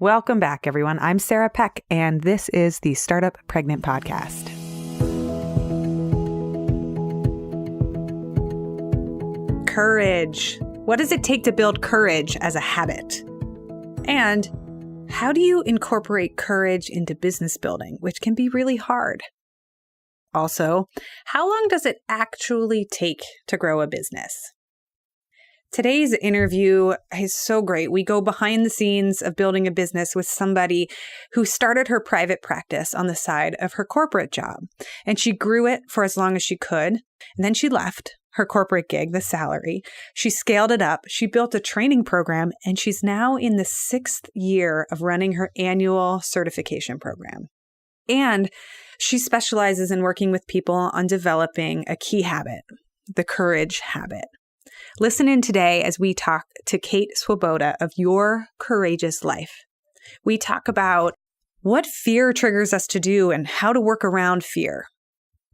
Welcome back, everyone. I'm Sarah Peck, and this is the Startup Pregnant Podcast. Courage. What does it take to build courage as a habit? And how do you incorporate courage into business building, which can be really hard? Also, how long does it actually take to grow a business? Today's interview is so great. We go behind the scenes of building a business with somebody who started her private practice on the side of her corporate job. And she grew it for as long as she could. And then she left her corporate gig, the salary. She scaled it up. She built a training program, and she's now in the 6th year of running her annual certification program. And she specializes in working with people on developing a key habit, the courage habit. Listen in today as we talk to Kate Swoboda of Your Courageous Life. We talk about what fear triggers us to do and how to work around fear,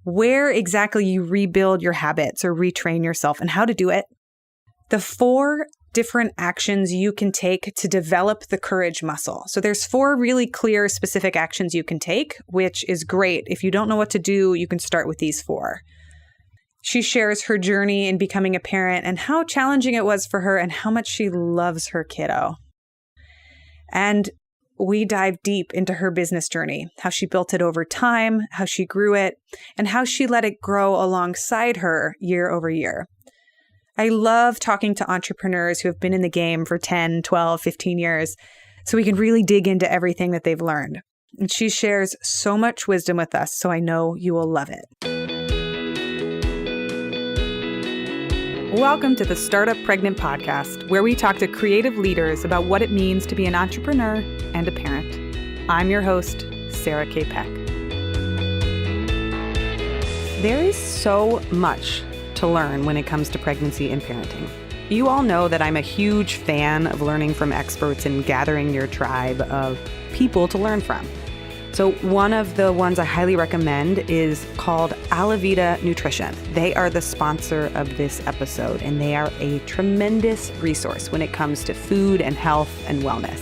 where exactly you rebuild your habits or retrain yourself and how to do it, the 4 different actions you can take to develop the courage muscle. So there's 4 really clear, specific actions you can take, which is great. If you don't know what to do, you can start with these 4. She shares her journey in becoming a parent and how challenging it was for her and how much she loves her kiddo. And we dive deep into her business journey, how she built it over time, how she grew it, and how she let it grow alongside her year over year. I love talking to entrepreneurs who have been in the game for 10, 12, 15 years, so we can really dig into everything that they've learned. And she shares so much wisdom with us, so I know you will love it. Welcome to the Startup Pregnant Podcast, where we talk to creative leaders about what it means to be an entrepreneur and a parent. I'm your host, Sarah K. Peck. There is so much to learn when it comes to pregnancy and parenting. You all know that I'm a huge fan of learning from experts and gathering your tribe of people to learn from. So one of the ones I highly recommend is called Alavita Nutrition. They are the sponsor of this episode, and they are a tremendous resource when it comes to food and health and wellness.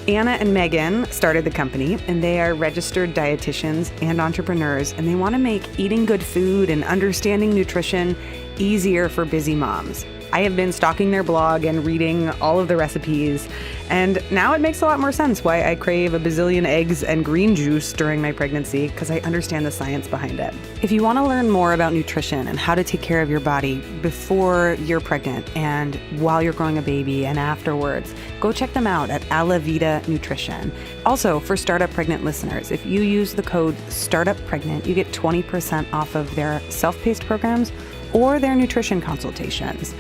Anna and Megan started the company, and they are registered dietitians and entrepreneurs, and they want to make eating good food and understanding nutrition easier for busy moms. I have been stalking their blog and reading all of the recipes, and now it makes a lot more sense why I crave a bazillion eggs and green juice during my pregnancy, because I understand the science behind it. If you want to learn more about nutrition and how to take care of your body before you're pregnant and while you're growing a baby and afterwards, go check them out at Alavita Nutrition. Also, for Startup Pregnant listeners, if you use the code StartupPregnant, you get 20% off of their self-paced programs or their nutrition consultations.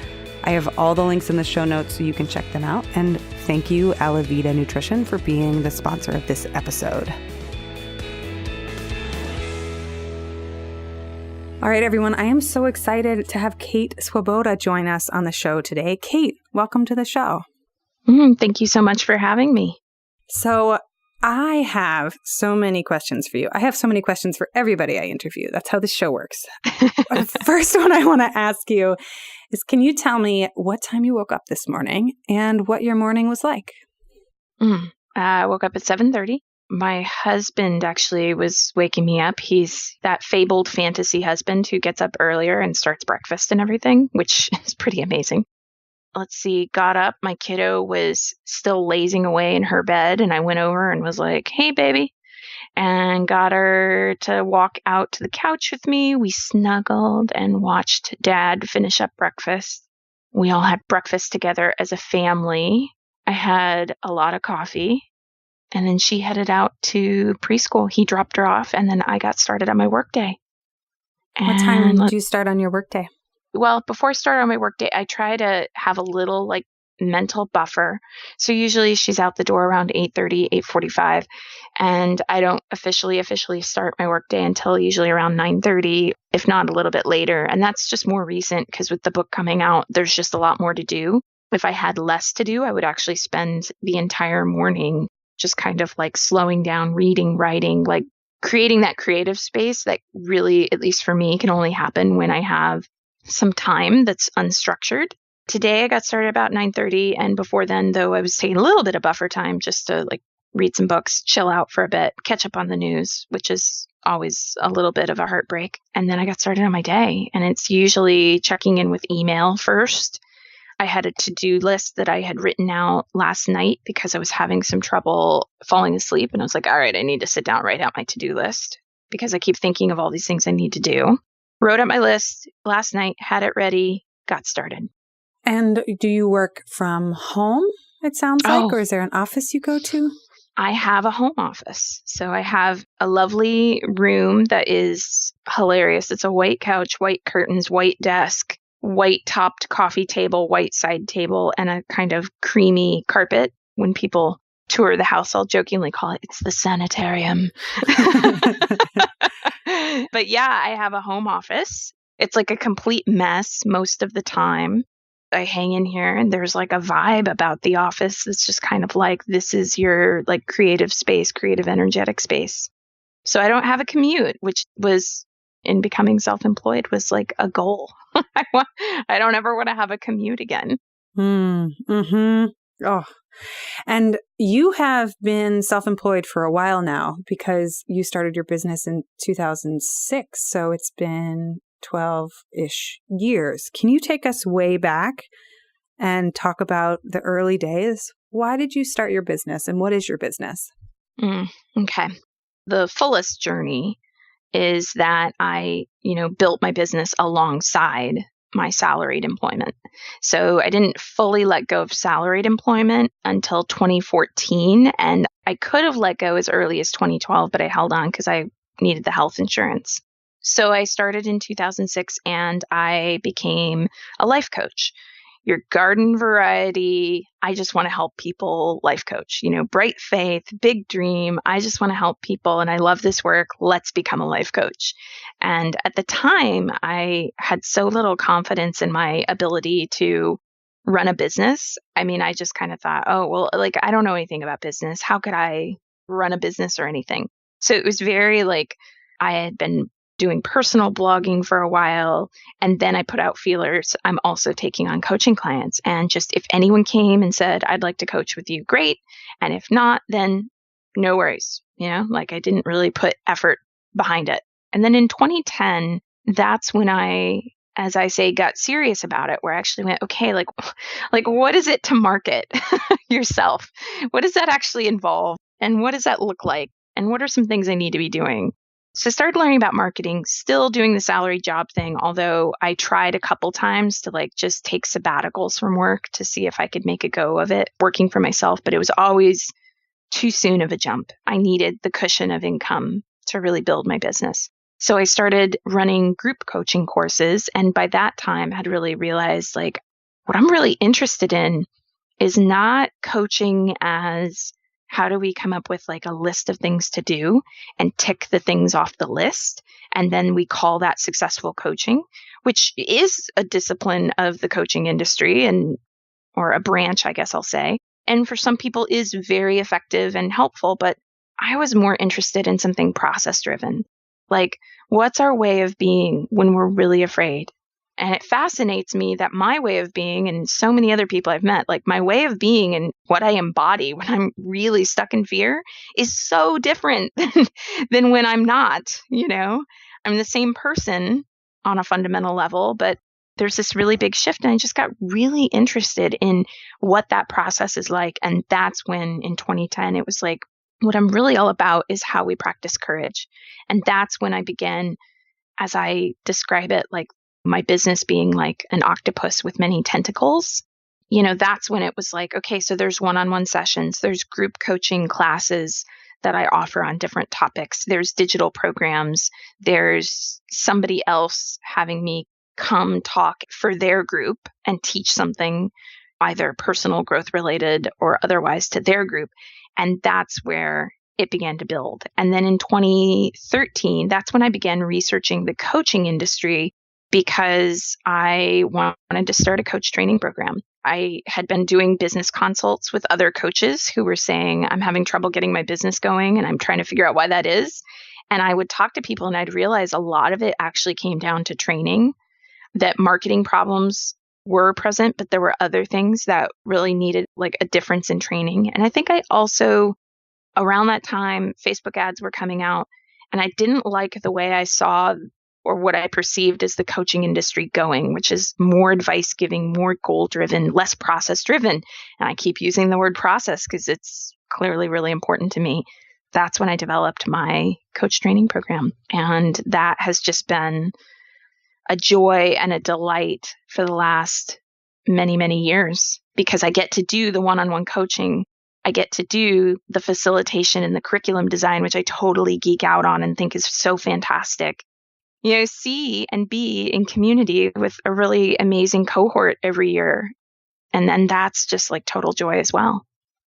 I have all the links in the show notes so you can check them out. And thank you, Alavita Nutrition, for being the sponsor of this episode. All right, everyone, I am so excited to have Kate Swoboda join us on the show today. Kate, welcome to the show. Thank you so much for having me. So I have so many questions for you. I have so many questions for everybody I interview. That's how this show works. The first one I want to ask you is, can you tell me what time you woke up this morning and what your morning was like? I woke up at 7:30. My husband actually was waking me up. He's that fabled fantasy husband who gets up earlier and starts breakfast and everything, which is pretty amazing. Let's see, got up. My kiddo was still lazing away in her bed, and I went over and was like, "Hey, baby," and got her to walk out to the couch with me. We snuggled and watched Dad finish up breakfast. We all had breakfast together as a family. I had a lot of coffee, and then she headed out to preschool. He dropped her off, and then I got started on my workday. What time did you start on your workday? Well, before I started on my workday, I try to have a little mental buffer. So usually she's out the door around 8:30, 8:45, and I don't officially start my workday until usually around 9:30, if not a little bit later. And that's just more recent because with the book coming out, there's just a lot more to do. If I had less to do, I would actually spend the entire morning just kind of slowing down, reading, writing, creating that creative space that really, at least for me, can only happen when I have some time that's unstructured. Today I got started about 9:30, and before then, though, I was taking a little bit of buffer time just to read some books, chill out for a bit, catch up on the news, which is always a little bit of a heartbreak. And then I got started on my day. And it's usually checking in with email first. I had a to-do list that I had written out last night because I was having some trouble falling asleep. And I was like, all right, I need to sit down, write out my to-do list because I keep thinking of all these things I need to do. Wrote up my list last night, had it ready, got started. And do you work from home, it sounds like, or is there an office you go to? I have a home office. So I have a lovely room that is hilarious. It's a white couch, white curtains, white desk, white topped coffee table, white side table, and a kind of creamy carpet. When people tour the house, I'll jokingly call it's the sanitarium. But yeah, I have a home office. It's like a complete mess most of the time. I hang in here and there's like a vibe about the office that's just kind of like, this is your like creative space, creative energetic space. So I don't have a commute, which was in becoming self-employed was like a goal. I don't ever want to have a commute again. Mm-hmm. Oh, and you have been self-employed for a while now because you started your business in 2006. So it's been 12-ish years. Can you take us way back and talk about the early days? Why did you start your business and what is your business? Okay. The fullest journey is that I, built my business alongside my salaried employment. So I didn't fully let go of salaried employment until 2014. And I could have let go as early as 2012, but I held on because I needed the health insurance. So I started in 2006 and I became a life coach. Your garden variety, I just want to help people life coach, bright faith, big dream. I just want to help people and I love this work. Let's become a life coach. And at the time, I had so little confidence in my ability to run a business. I mean, I just kind of thought, oh, well, like, I don't know anything about business. How could I run a business or anything? So it was very like I had been doing personal blogging for a while. And then I put out feelers. I'm also taking on coaching clients. And just if anyone came and said, I'd like to coach with you, great. And if not, then no worries. Like I didn't really put effort behind it. And then in 2010, that's when I, as I say, got serious about it, where I actually went, okay, like what is it to market yourself? What does that actually involve? And what does that look like? And what are some things I need to be doing? So I started learning about marketing, still doing the salary job thing, although I tried a couple times to like just take sabbaticals from work to see if I could make a go of it working for myself. But it was always too soon of a jump. I needed the cushion of income to really build my business. So I started running group coaching courses. And by that time, I had really realized like what I'm really interested in is not coaching as how do we come up with like a list of things to do and tick the things off the list? And then we call that successful coaching, which is a discipline of the coaching industry or a branch, I guess I'll say. And for some people is very effective and helpful, but I was more interested in something process driven. Like, what's our way of being when we're really afraid? And it fascinates me that my way of being and so many other people I've met, like my way of being and what I embody when I'm really stuck in fear is so different than when I'm not, I'm the same person on a fundamental level, but there's this really big shift. And I just got really interested in what that process is like. And that's when in 2010, it was like, what I'm really all about is how we practice courage. And that's when I began, as I describe it, like my business being like an octopus with many tentacles. That's when it was like, okay, so there's one-on-one sessions, there's group coaching classes that I offer on different topics. There's digital programs. There's somebody else having me come talk for their group and teach something either personal growth related or otherwise to their group. And that's where it began to build. And then in 2013, that's when I began researching the coaching industry because I wanted to start a coach training program. I had been doing business consults with other coaches who were saying, I'm having trouble getting my business going and I'm trying to figure out why that is. And I would talk to people and I'd realize a lot of it actually came down to training, that marketing problems were present, but there were other things that really needed like a difference in training. And I think I also around that time, Facebook ads were coming out, and I didn't like the way I saw or what I perceived as the coaching industry going, which is more advice giving, more goal driven, less process driven. And I keep using the word process because it's clearly really important to me. That's when I developed my coach training program. And that has just been a joy and a delight for the last many, many years, because I get to do the one-on-one coaching. I get to do the facilitation and the curriculum design, which I totally geek out on and think is so fantastic. C and be in community with a really amazing cohort every year. And then that's just like total joy as well.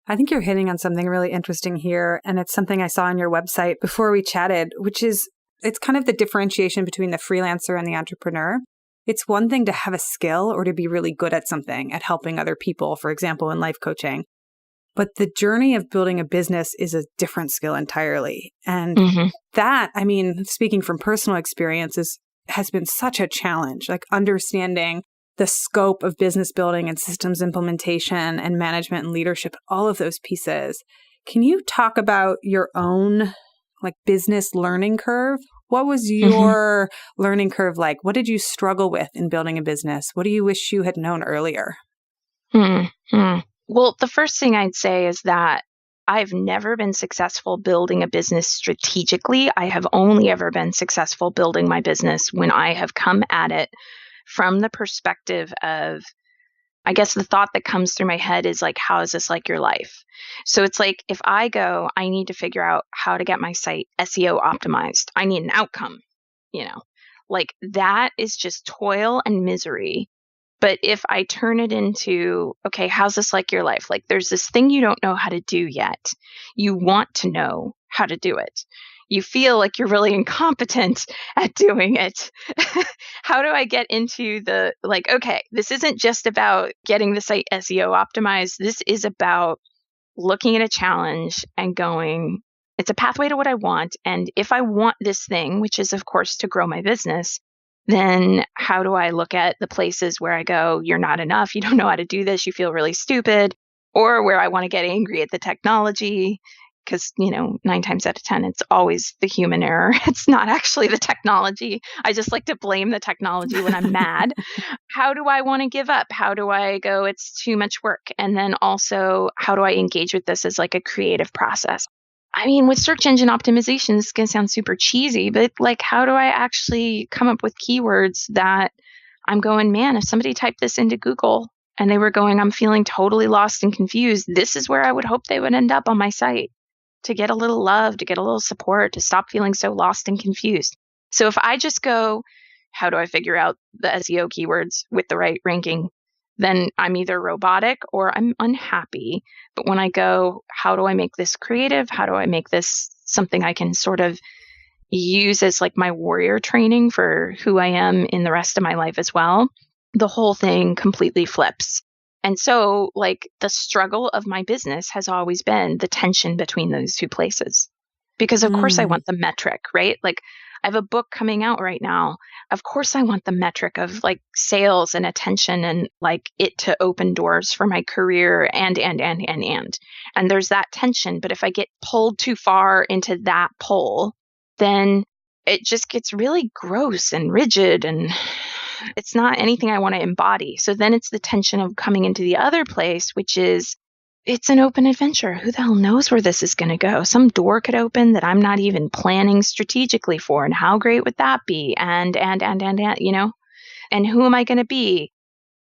I think you're hitting on something really interesting here. And it's something I saw on your website before we chatted, which is it's kind of the differentiation between the freelancer and the entrepreneur. It's one thing to have a skill or to be really good at something, at helping other people, for example, in life coaching. But the journey of building a business is a different skill entirely. And that, I mean, speaking from personal experiences, has been such a challenge, like understanding the scope of business building and systems implementation and management and leadership, all of those pieces. Can you talk about your own like business learning curve? What was your learning curve like? What did you struggle with in building a business? What do you wish you had known earlier? Well, the first thing I'd say is that I've never been successful building a business strategically. I have only ever been successful building my business when I have come at it from the perspective of, I guess the thought that comes through my head is like, how is this like your life? So it's like, if I go, I need to figure out how to get my site SEO optimized. I need an outcome, like that is just toil and misery. But if I turn it into, okay, how's this like your life? Like there's this thing you don't know how to do yet. You want to know how to do it. You feel like you're really incompetent at doing it. How do I get into the, like, okay, this isn't just about getting the site SEO optimized. This is about looking at a challenge and going, it's a pathway to what I want. And if I want this thing, which is, of course, to grow my business, then how do I look at the places where I go, you're not enough, you don't know how to do this, you feel really stupid, or where I want to get angry at the technology, because, 9 times out of 10, it's always the human error. It's not actually the technology. I just like to blame the technology when I'm mad. How do I want to give up? How do I go, it's too much work? And then also, how do I engage with this as like a creative process? I mean, with search engine optimization, this is going to sound super cheesy, but like, how do I actually come up with keywords that I'm going, man, if somebody typed this into Google and they were going, I'm feeling totally lost and confused, this is where I would hope they would end up on my site to get a little love, to get a little support, to stop feeling so lost and confused. So if I just go, how do I figure out the SEO keywords with the right ranking? Then I'm either robotic or I'm unhappy. But when I go, how do I make this creative? How do I make this something I can sort of use as like my warrior training for who I am in the rest of my life as well? The whole thing completely flips. And so like the struggle of my business has always been the tension between those two places. Because of course I want the metric, right? Like I have a book coming out right now. Of course I want the metric of like sales and attention and like it to open doors for my career and. And there's that tension. But if I get pulled too far into that pull, then it just gets really gross and rigid and it's not anything I want to embody. So then it's the tension of coming into the other place, which is it's an open adventure. Who the hell knows where this is going to go? Some door could open that I'm not even planning strategically for. And how great would that be? And, and who am I going to be?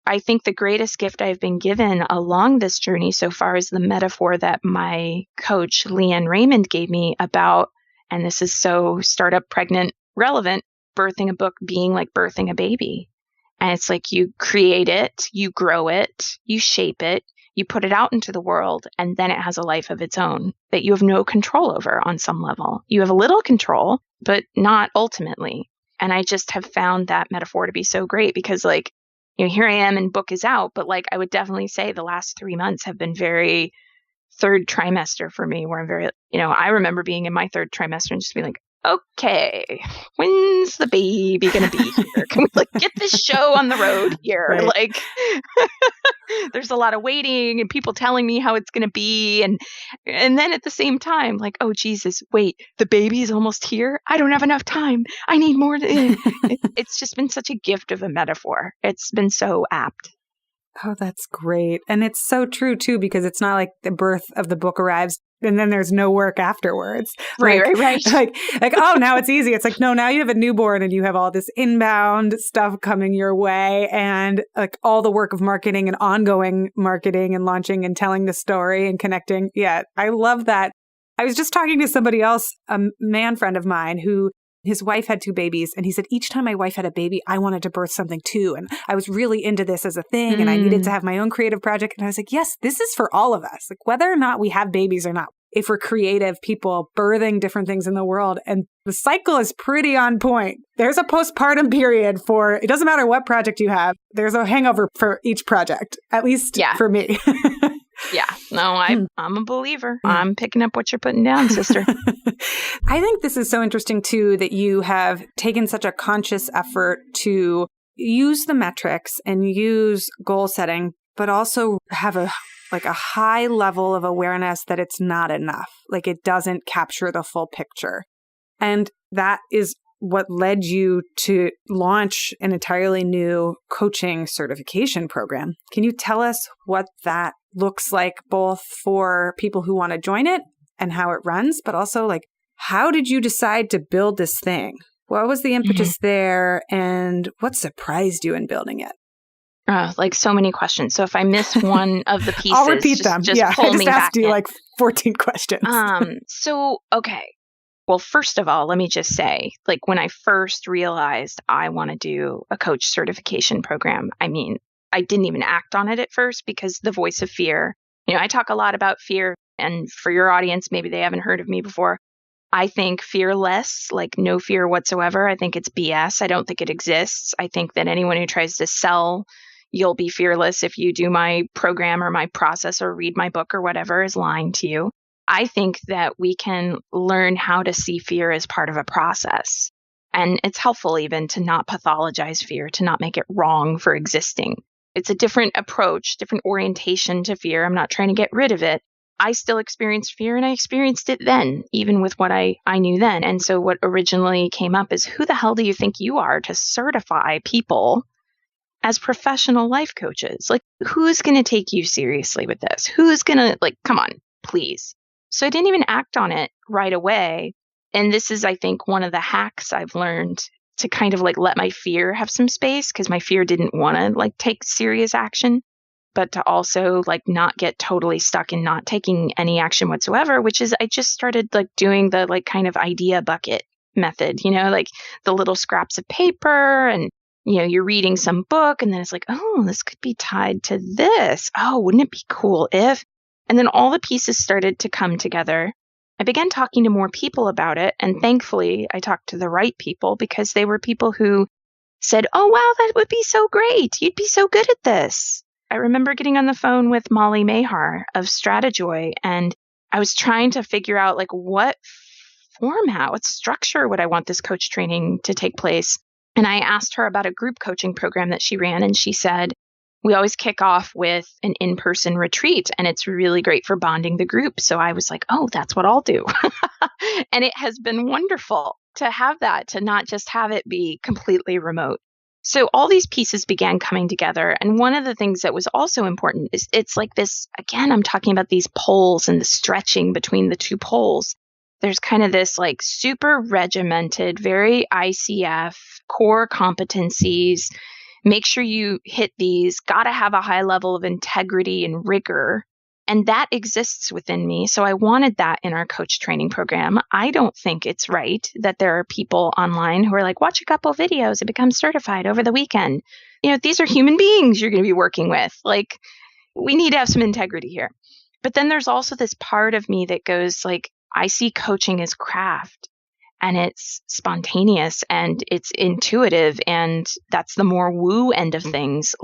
I think the greatest gift I've been given along this journey so far is the metaphor that my coach, Leanne Raymond, gave me about, and this is so startup pregnant relevant, birthing a book being like birthing a baby. And it's like you create it, you grow it, you shape it, you put it out into the world, and then it has a life of its own that you have no control over on some level. You have a little control, but not ultimately. And I just have found that metaphor to be so great because like, here I am and book is out, but like I would definitely say the last 3 months have been very third trimester for me where I'm very, I remember being in my third trimester and just being like, okay, when's the baby going to be here? Can we get this show on the road here? Right. There's a lot of waiting and people telling me how it's going to be. And then at the same time, oh, Jesus, wait, the baby is almost here. I don't have enough time. I need more. It's just been such a gift of a metaphor. It's been so apt. Oh, that's great. And it's so true, too, because it's not like the birth of the book arrives and then there's no work afterwards. Right. Oh, now it's easy. It's no, now you have a newborn and you have all this inbound stuff coming your way and all the work of marketing and ongoing marketing and launching and telling the story and connecting. Yeah, I love that. I was just talking to somebody else, a man friend of mine who his wife had 2 babies, and he said, each time my wife had a baby, I wanted to birth something too. And I was really into this as a thing, and I needed to have my own creative project. And I was like, yes, this is for all of us. Whether or not we have babies or not, if we're creative people birthing different things in the world. And the cycle is pretty on point. There's a postpartum period it doesn't matter what project you have. There's a hangover for each project, at least for me. Yeah. No, I'm a believer. I'm picking up what you're putting down, sister. I think this is so interesting, too, that you have taken such a conscious effort to use the metrics and use goal setting, but also have a high level of awareness that it's not enough. It doesn't capture the full picture. And that is what led you to launch an entirely new coaching certification program. Can you tell us what that looks like, both for people who want to join it and how it runs, but also how did you decide to build this thing? What was the impetus there, and what surprised you in building it? So many questions. So if I miss one of the pieces, I'll repeat them. Just pull me back in. I just asked you 14 questions. Okay. Well, first of all, let me just say, when I first realized I want to do a coach certification program, I didn't even act on it at first because the voice of fear, I talk a lot about fear, and for your audience, maybe they haven't heard of me before. I think fearless, no fear whatsoever. I think it's BS. I don't think it exists. I think that anyone who tries to sell, you'll be fearless if you do my program or my process or read my book or whatever, is lying to you. I think that we can learn how to see fear as part of a process. And it's helpful even to not pathologize fear, to not make it wrong for existing. It's a different approach, different orientation to fear. I'm not trying to get rid of it. I still experience fear, and I experienced it then, even with what I knew then. And so what originally came up is, who the hell do you think you are to certify people as professional life coaches? Who's going to take you seriously with this? Who's going to, come on, please. So I didn't even act on it right away. And this is, I think, one of the hacks I've learned to kind of let my fear have some space, because my fear didn't want to take serious action, but to also not get totally stuck in not taking any action whatsoever, which is I just started doing the kind of idea bucket method, the little scraps of paper, and you're reading some book and then it's oh, this could be tied to this. Oh, wouldn't it be cool if? And then all the pieces started to come together. I began talking to more people about it. And thankfully, I talked to the right people, because they were people who said, oh, wow, that would be so great. You'd be so good at this. I remember getting on the phone with Molly Mahar of Stratajoy, and I was trying to figure out what format, what structure would I want this coach training to take place. And I asked her about a group coaching program that she ran, and she said, we always kick off with an in-person retreat, and it's really great for bonding the group. So I was like, oh, that's what I'll do. And it has been wonderful to have that, to not just have it be completely remote. So all these pieces began coming together. And one of the things that was also important is it's this, again, I'm talking about these poles and the stretching between the two poles. There's kind of this super regimented, very ICF core competencies. Make sure you hit these, got to have a high level of integrity and rigor. And that exists within me. So I wanted that in our coach training program. I don't think it's right that there are people online who are watch a couple videos and become certified over the weekend. These are human beings you're going to be working with. We need to have some integrity here. But then there's also this part of me that goes I see coaching as craft. And it's spontaneous and it's intuitive. And that's the more woo end of things.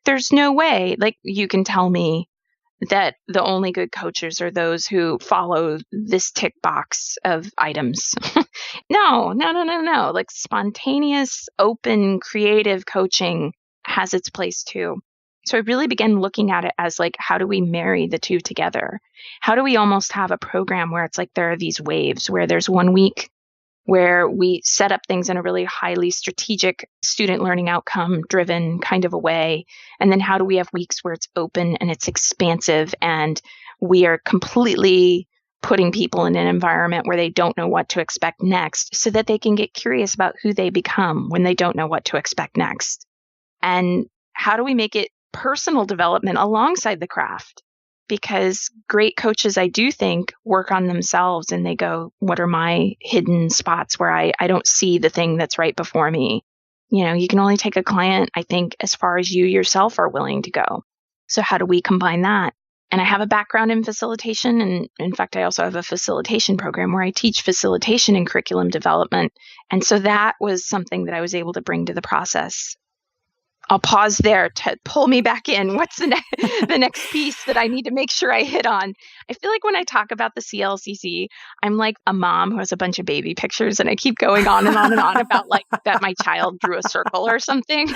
There's no way, you can tell me, that the only good coaches are those who follow this tick box of items. No. Like spontaneous, open, creative coaching has its place too. So I really began looking at it as like, how do we marry the two together? How do we almost have a program where it's like there are these waves where there's 1 week where we set up things in a really highly strategic student learning outcome driven kind of a way. And then how do we have weeks where it's open and it's expansive and we are completely putting people in an environment where they don't know what to expect next so that they can get curious about who they become when they don't know what to expect next. And how do we make it personal development alongside the craft? Because great coaches, I do think, work on themselves and they go, what are my hidden spots where I don't see the thing that's right before me? You can only take a client, I think, as far as you yourself are willing to go. So how do we combine that? And I have a background in facilitation. And in fact, I also have a facilitation program where I teach facilitation and curriculum development. And so that was something that I was able to bring to the process. I'll pause there to pull me back in. What's the next piece that I need to make sure I hit on? I feel like when I talk about the CLCC, I'm like a mom who has a bunch of baby pictures and I keep going on and on and on about like that my child drew a circle or something.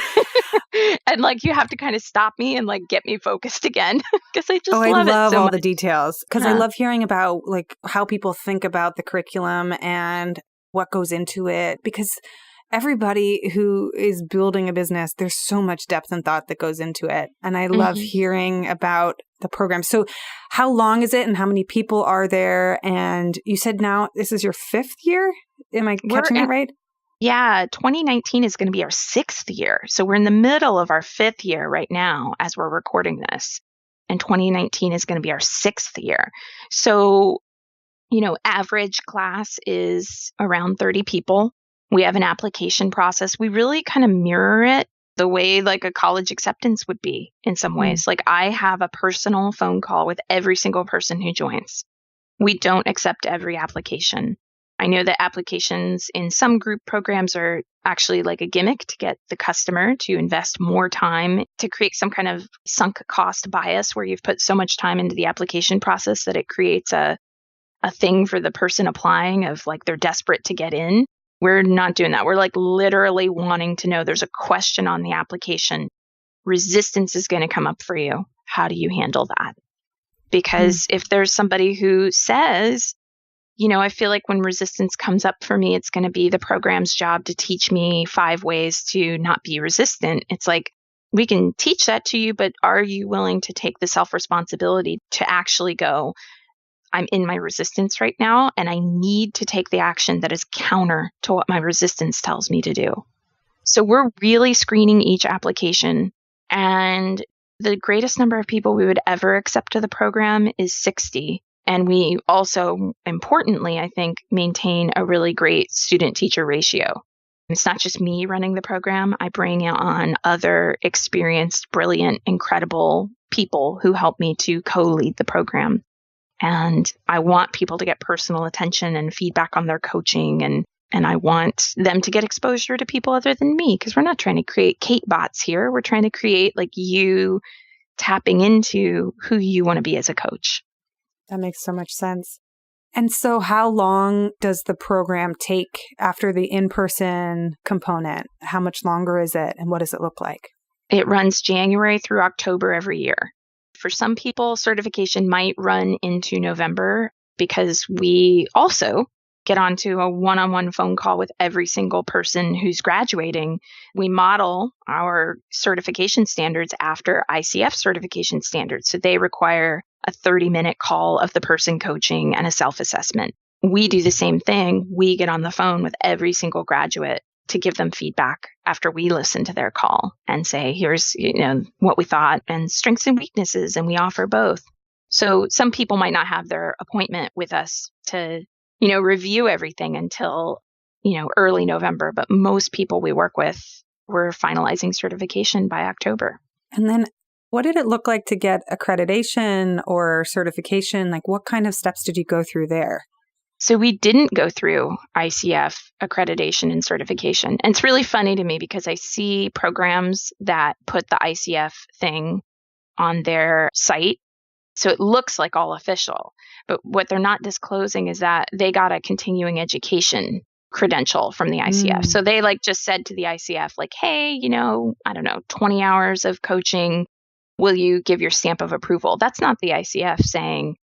And like you have to kind of stop me and like get me focused again because I just love it so much. I love all the details because I love hearing about like how people think about the curriculum and what goes into it because everybody who is building a business, there's so much depth and thought that goes into it. And I love hearing about the program. So how long is it and how many people are there? And you said now this is your 5th year? Am I catching that right? Yeah, 2019 is going to be our 6th year. So we're in the middle of our 5th year right now as we're recording this. And 2019 is going to be our 6th year. So, average class is around 30 people. We have an application process. We really kind of mirror it the way like a college acceptance would be in some ways. Like I have a personal phone call with every single person who joins. We don't accept every application. I know that applications in some group programs are actually like a gimmick to get the customer to invest more time to create some kind of sunk cost bias where you've put so much time into the application process that it creates a thing for the person applying of like they're desperate to get in. We're not doing that. We're like literally wanting to know there's a question on the application. Resistance is going to come up for you. How do you handle that? Because if there's somebody who says, I feel like when resistance comes up for me, it's going to be the program's job to teach me 5 ways to not be resistant. It's like, we can teach that to you, but are you willing to take the self-responsibility to actually go, I'm in my resistance right now, and I need to take the action that is counter to what my resistance tells me to do. So we're really screening each application, and the greatest number of people we would ever accept to the program is 60. And we also, importantly, I think, maintain a really great student-teacher ratio. It's not just me running the program. I bring on other experienced, brilliant, incredible people who help me to co-lead the program. And I want people to get personal attention and feedback on their coaching. And I want them to get exposure to people other than me, because we're not trying to create Kate bots here. We're trying to create like you tapping into who you want to be as a coach. That makes so much sense. And so how long does the program take after the in-person component? How much longer is it? And what does it look like? It runs January through October every year. For some people, certification might run into November because we also get onto a one-on-one phone call with every single person who's graduating. We model our certification standards after ICF certification standards. So they require a 30-minute call of the person coaching and a self-assessment. We do the same thing. We get on the phone with every single graduate to give them feedback after we listen to their call and say, here's what we thought and strengths and weaknesses, and we offer both. So some people might not have their appointment with us to review everything until early November, but most people we work with, we're finalizing certification by October. And then what did it look like to get accreditation or certification? Like what kind of steps did you go through there? So we didn't go through ICF accreditation and certification. And it's really funny to me because I see programs that put the ICF thing on their site. So it looks like all official. But what they're not disclosing is that they got a continuing education credential from the ICF. So they just said to the ICF, hey, I don't know, 20 hours of coaching. Will you give your stamp of approval? That's not the ICF saying,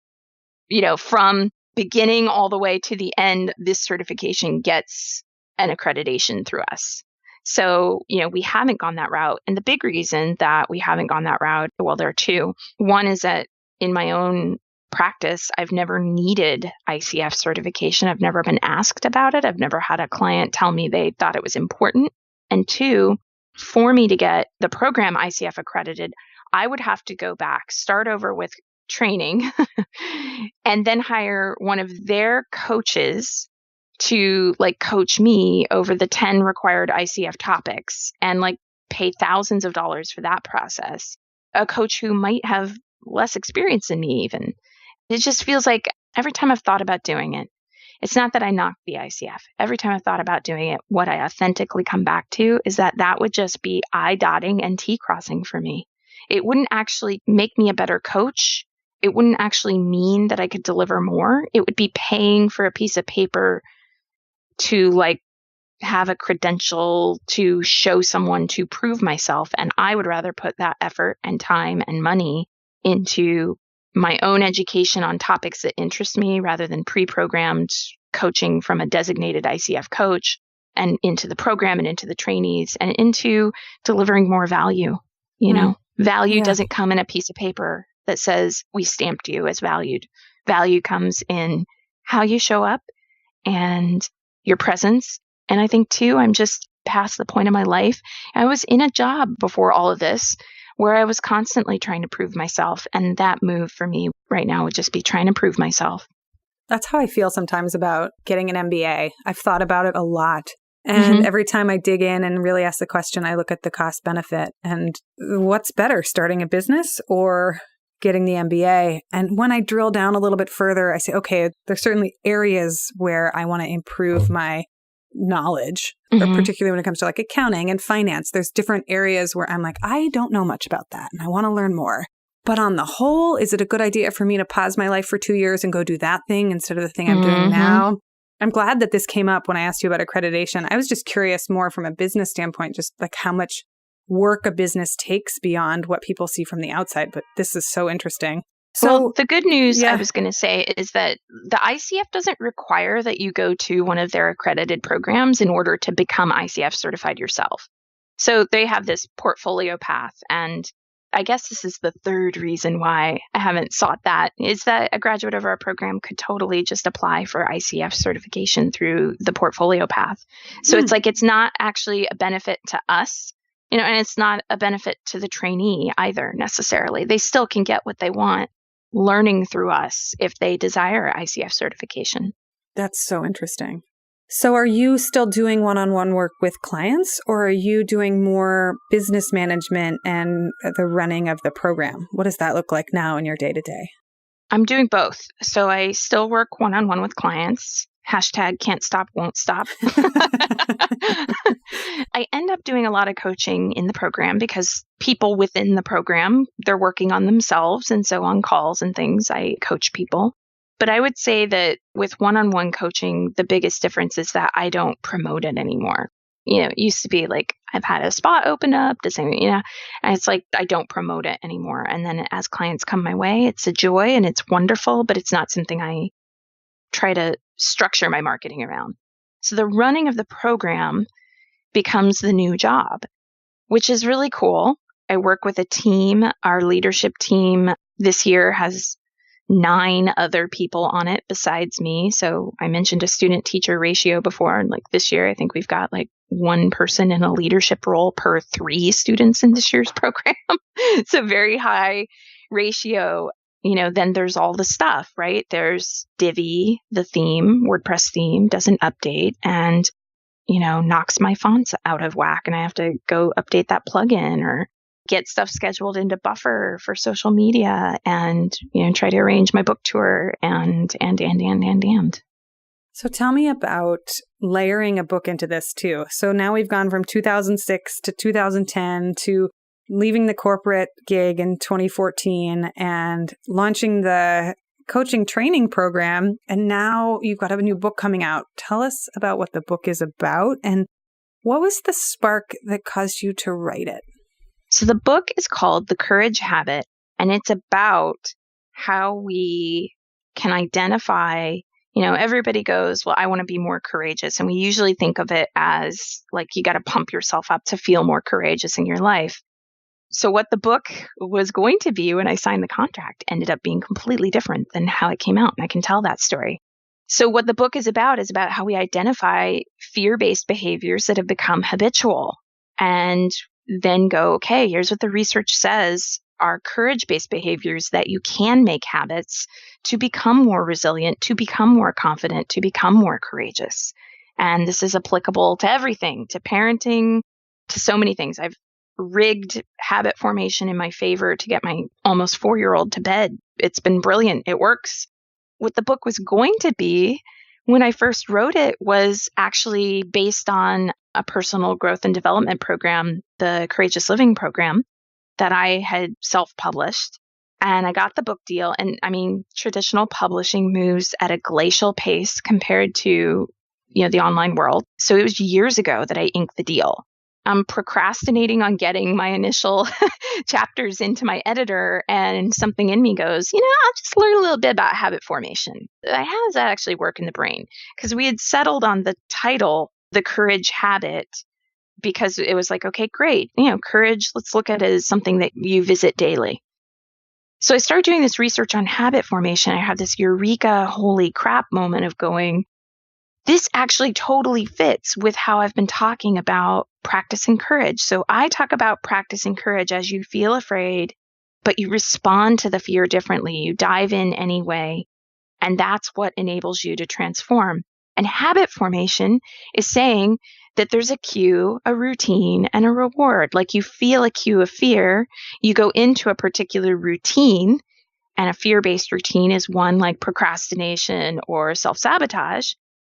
from beginning all the way to the end, this certification gets an accreditation through us. So, we haven't gone that route. And the big reason that we haven't gone that route, well, there are two. One is that in my own practice, I've never needed ICF certification. I've never been asked about it. I've never had a client tell me they thought it was important. And two, for me to get the program ICF accredited, I would have to go back, start over with training, and then hire one of their coaches to coach me over the 10 required ICF topics and pay thousands of dollars for that process. A coach who might have less experience than me even. It just feels like every time I've thought about doing it, it's not that I knocked the ICF. Every time I've thought about doing it, what I authentically come back to is that would just be I dotting and T crossing for me. It wouldn't actually make me a better coach. It wouldn't actually mean that I could deliver more. It would be paying for a piece of paper to have a credential to show someone to prove myself. And I would rather put that effort and time and money into my own education on topics that interest me rather than pre-programmed coaching from a designated ICF coach, and into the program and into the trainees and into delivering more value. Value doesn't come in a piece of paper that says we stamped you as valued. Value comes in how you show up and your presence. And I think too, I'm just past the point of my life. I was in a job before all of this where I was constantly trying to prove myself. And that move for me right now would just be trying to prove myself. That's how I feel sometimes about getting an MBA. I've thought about it a lot. And every time I dig in and really ask the question, I look at the cost benefit and what's better, starting a business or getting the MBA? And when I drill down a little bit further, I say, okay, there's certainly areas where I want to improve my knowledge, or particularly when it comes to accounting and finance. There's different areas where I'm I don't know much about that and I want to learn more. But on the whole, is it a good idea for me to pause my life for 2 years and go do that thing instead of the thing I'm doing now? I'm glad that this came up when I asked you about accreditation. I was just curious more from a business standpoint, just how much work a business takes beyond what people see from the outside. But this is so interesting. So the good news I was going to say is that the ICF doesn't require that you go to one of their accredited programs in order to become ICF certified yourself. So they have this portfolio path. And I guess this is the third reason why I haven't sought that, is that a graduate of our program could totally just apply for ICF certification through the portfolio path. So it's not actually a benefit to us, and it's not a benefit to the trainee either necessarily. They still can get what they want learning through us if they desire ICF certification. That's so interesting. So are you still doing one-on-one work with clients, or are you doing more business management and the running of the program? What does that look like now in your day-to-day? I'm doing both. So I still work one-on-one with clients. Hashtag can't stop, won't stop. I end up doing a lot of coaching in the program because people within the program, they're working on themselves. And so on calls and things, I coach people. But I would say that with one-on-one coaching, the biggest difference is that I don't promote it anymore. It used to be I've had a spot open up, and it's I don't promote it anymore. And then as clients come my way, it's a joy and it's wonderful, but it's not something I try to structure my marketing around. So the running of the program becomes the new job, which is really cool. I work with a team. Our leadership team this year has 9 other people on it besides me. So I mentioned a student-teacher ratio before. And this year, I think we've got 1 person in a leadership role per 3 students in this year's program. It's a very high ratio. Then there's all the stuff, right? There's Divi, the theme, WordPress theme doesn't update and, knocks my fonts out of whack. And I have to go update that plugin or get stuff scheduled into Buffer for social media and, try to arrange my book tour and. So tell me about layering a book into this too. So now we've gone from 2006 to 2010 to leaving the corporate gig in 2014 and launching the coaching training program. And now you've got a new book coming out. Tell us about what the book is about and what was the spark that caused you to write it? So the book is called The Courage Habit, and it's about how we can identify, everybody goes, well, I want to be more courageous. And we usually think of it as like you got to pump yourself up to feel more courageous in your life. So what the book was going to be when I signed the contract ended up being completely different than how it came out. And I can tell that story. So what the book is about how we identify fear-based behaviors that have become habitual and then go, okay, here's what the research says are courage-based behaviors that you can make habits to become more resilient, to become more confident, to become more courageous. And this is applicable to everything, to parenting, to so many things. I've rigged habit formation in my favor to get my almost 4-year-old to bed. It's been brilliant. It works. What the book was going to be when I first wrote it was actually based on a personal growth and development program, the Courageous Living program that I had self-published. And I got the book deal. And I mean, traditional publishing moves at a glacial pace compared to, the online world. So it was years ago that I inked the deal. I'm procrastinating on getting my initial chapters into my editor, and something in me goes, I'll just learn a little bit about habit formation. How does that actually work in the brain? Because we had settled on the title, The Courage Habit, because it was like, okay, great. Courage, let's look at it as something that you visit daily. So I started doing this research on habit formation. I had this eureka, holy crap moment of going, this actually totally fits with how I've been talking about practicing courage. So I talk about practicing courage as you feel afraid, but you respond to the fear differently. You dive in anyway. And that's what enables you to transform. And habit formation is saying that there's a cue, a routine, and a reward. Like you feel a cue of fear, you go into a particular routine, and a fear-based routine is one like procrastination or self-sabotage,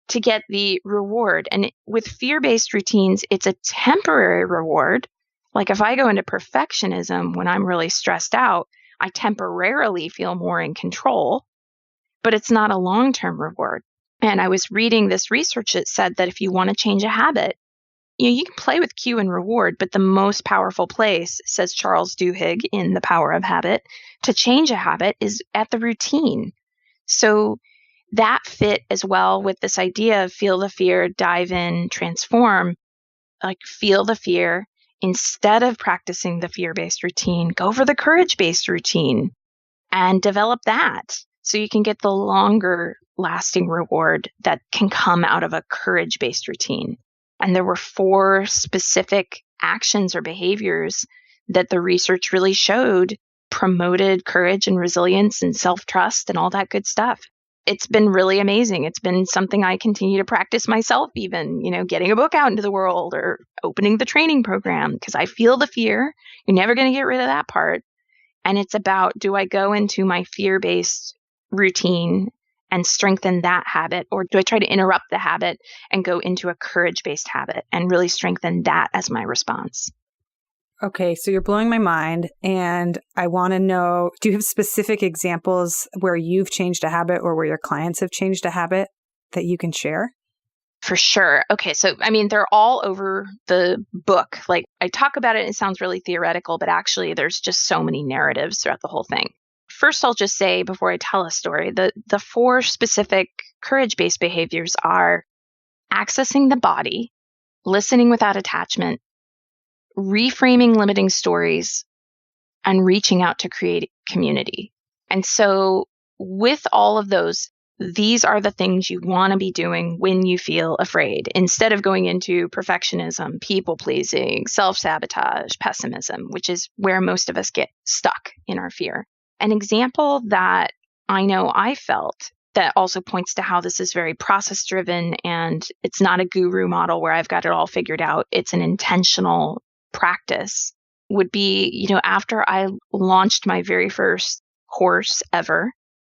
to get the reward. And with fear-based routines, it's a temporary reward. Like if I go into perfectionism when I'm really stressed out, I temporarily feel more in control, but it's not a long-term reward. And I was reading this research that said that if you want to change a habit, you can play with cue and reward, but the most powerful place, says Charles Duhigg in The Power of Habit, to change a habit is at the routine. So that fit as well with this idea of feel the fear, dive in, transform. Like feel the fear. Instead of practicing the fear-based routine, go for the courage-based routine and develop that so you can get the longer lasting reward that can come out of a courage-based routine. And there were 4 specific actions or behaviors that the research really showed promoted courage and resilience and self-trust and all that good stuff. It's been really amazing. It's been something I continue to practice myself, even, getting a book out into the world or opening the training program, because I feel the fear. You're never going to get rid of that part. And it's about, do I go into my fear-based routine and strengthen that habit, or do I try to interrupt the habit and go into a courage-based habit and really strengthen that as my response? Okay, so you're blowing my mind, and I want to know, do you have specific examples where you've changed a habit or where your clients have changed a habit that you can share? For sure. Okay, so they're all over the book. Like I talk about it, it sounds really theoretical, but actually there's just so many narratives throughout the whole thing. First, I'll just say before I tell a story, the 4 specific courage-based behaviors are accessing the body, listening without attachment, reframing limiting stories, and reaching out to create community. And so with all of those, these are the things you want to be doing when you feel afraid, instead of going into perfectionism, people-pleasing, self-sabotage, pessimism, which is where most of us get stuck in our fear. An example that I know I felt that also points to how this is very process-driven and it's not a guru model where I've got it all figured out. It's an intentional practice would be, after I launched my very first course ever,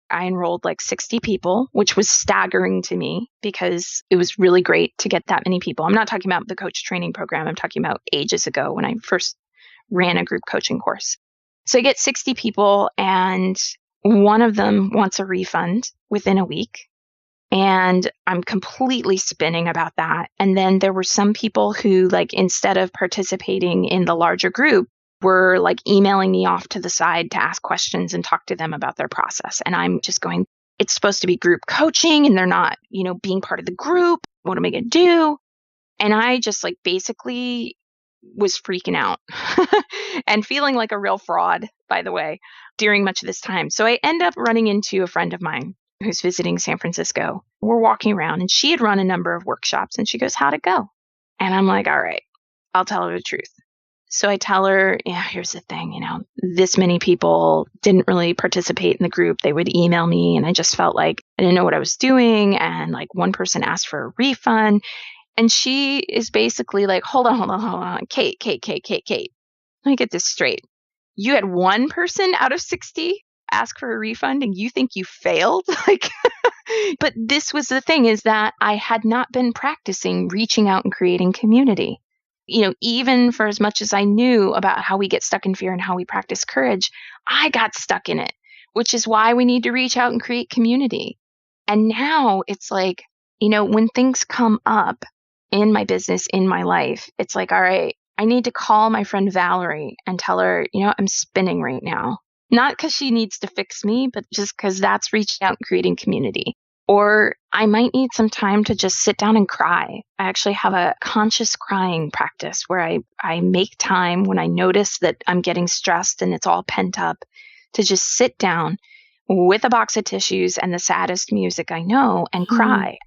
I enrolled like 60 people, which was staggering to me because it was really great to get that many people. I'm not talking about the coach training program. I'm talking about ages ago when I first ran a group coaching course. So I get 60 people and one of them wants a refund within a week. And I'm completely spinning about that. And then there were some people who, like, instead of participating in the larger group, were like emailing me off to the side to ask questions and talk to them about their process. And I'm just going, it's supposed to be group coaching and they're not, being part of the group. What am I going to do? And I just like basically was freaking out and feeling like a real fraud, by the way, during much of this time. So I end up running into a friend of mine who's visiting San Francisco. We're walking around and she had run a number of workshops and she goes, how'd it go? And I'm like, all right, I'll tell her the truth. So I tell her, yeah, here's the thing, this many people didn't really participate in the group. They would email me and I just felt like I didn't know what I was doing. And like one person asked for a refund. And she is basically like, hold on. Kate. Let me get this straight. You had one person out of 60 ask for a refund and you think you failed? But this was the thing, is that I had not been practicing reaching out and creating community. Even for as much as I knew about how we get stuck in fear and how we practice courage, I got stuck in it, which is why we need to reach out and create community. And now it's like, when things come up in my business, in my life, it's like, all right, I need to call my friend Valerie and tell her, I'm spinning right now. Not because she needs to fix me, but just because that's reaching out and creating community. Or I might need some time to just sit down and cry. I actually have a conscious crying practice where I make time when I notice that I'm getting stressed and it's all pent up to just sit down with a box of tissues and the saddest music I know and cry.